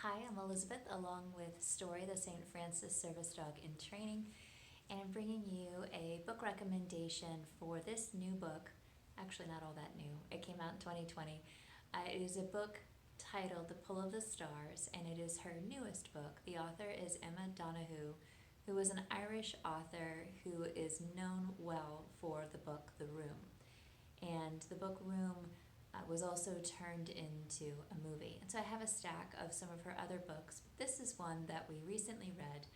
Hi, I'm Elizabeth, along with Story, the St. Francis Service Dog in Training, and I'm bringing you a book recommendation for this new book. Actually, not all that new. It came out in 2020. It is a book titled The Pull of the Stars, and it is her newest book. The author is Emma Donoghue, who is an Irish author who is known well for the book The Room. And the book Room was also turned into a movie. And so I have a stack of some of her other books. But this is one that we recently read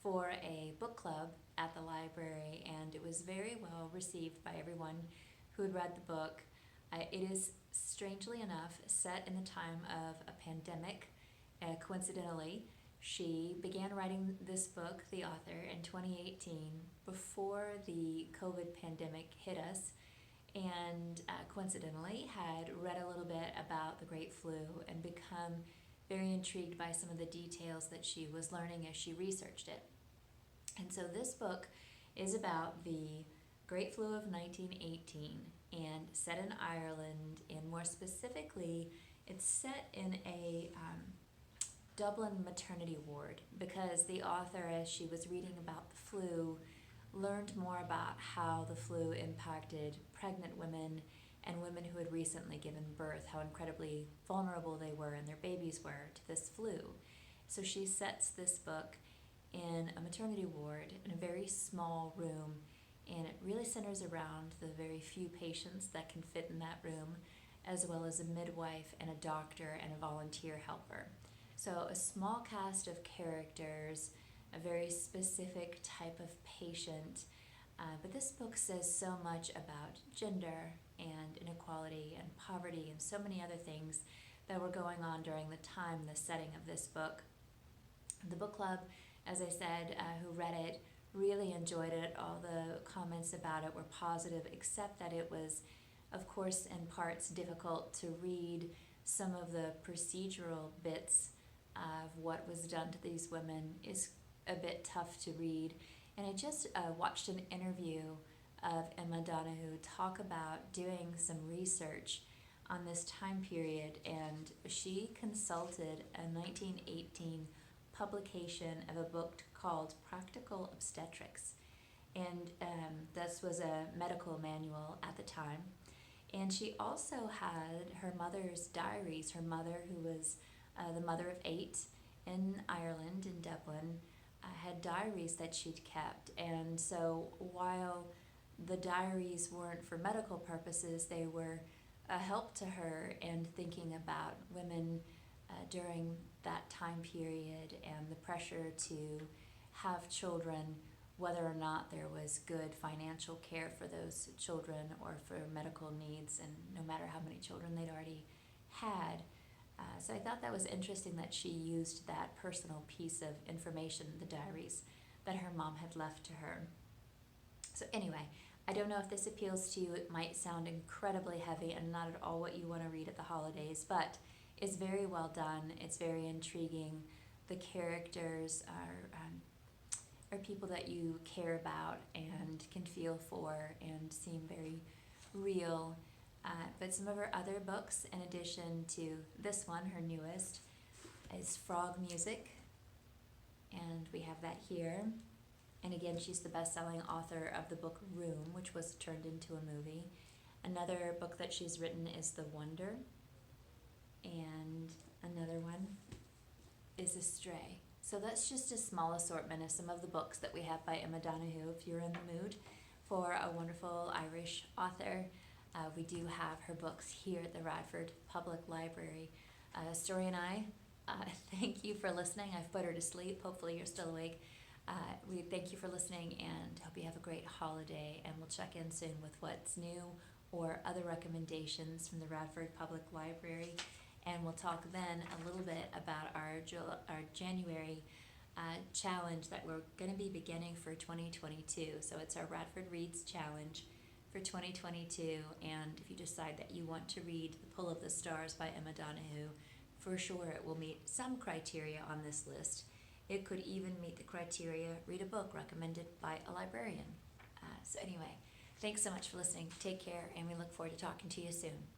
for a book club at the library, and it was very well received by everyone who had read the book. It is, strangely enough, set in the time of a pandemic. Coincidentally, she began writing this book, the author, in 2018, before the COVID pandemic hit us, and coincidentally had read a little bit about the Great Flu and become very intrigued by some of the details that she was learning as she researched it. And so this book is about the Great Flu of 1918 and set in Ireland, and more specifically, it's set in a Dublin maternity ward, because the author, as she was reading about the flu, learned more about how the flu impacted pregnant women and women who had recently given birth, how incredibly vulnerable they were and their babies were to this flu. So she sets this book in a maternity ward in a very small room, and it really centers around the very few patients that can fit in that room, as well as a midwife and a doctor and a volunteer helper. So a small cast of characters, a very specific type of patient, but this book says so much about gender and inequality and poverty and so many other things that were going on during the time, the setting of this book. The book club, as I said, who read it, really enjoyed it. All the comments about it were positive, except that it was, of course, in parts difficult to read. Some of the procedural bits of what was done to these women is a bit tough to read. And I just watched an interview of Emma Donoghue talk about doing some research on this time period, and she consulted a 1918 publication of a book called Practical Obstetrics, and this was a medical manual at the time. And she also had her mother's diaries. Her mother, who was the mother of 8 in Ireland, in Dublin, had diaries that she'd kept. And so while the diaries weren't for medical purposes, they were a help to her in thinking about women during that time period and the pressure to have children, whether or not there was good financial care for those children or for medical needs, and no matter how many children they'd already had. So I thought that was interesting that she used that personal piece of information, the diaries that her mom had left to her. So anyway, I don't know if this appeals to you. It might sound incredibly heavy and not at all what you want to read at the holidays, but it's very well done. It's very intriguing. The characters are people that you care about and can feel for and seem very real. But some of her other books, in addition to this one, her newest, is Frog Music, and we have that here. And again, she's the best-selling author of the book Room, which was turned into a movie. Another book that she's written is The Wonder, and another one is Astray. So that's just a small assortment of some of the books that we have by Emma Donoghue. If you're in the mood for a wonderful Irish author, we do have her books here at the Radford Public Library. Story and I, thank you for listening. I've put her to sleep. Hopefully you're still awake. We thank you for listening and hope you have a great holiday, and we'll check in soon with what's new or other recommendations from the Radford Public Library. And we'll talk then a little bit about our January challenge that we're going to be beginning for 2022. So it's our Radford Reads Challenge for 2022, and if you decide that you want to read The Pull of the Stars by Emma Donoghue, for sure it will meet some criteria on this list. It could even meet the criteria, read a book recommended by a librarian. So anyway, thanks so much for listening. Take care, and we look forward to talking to you soon.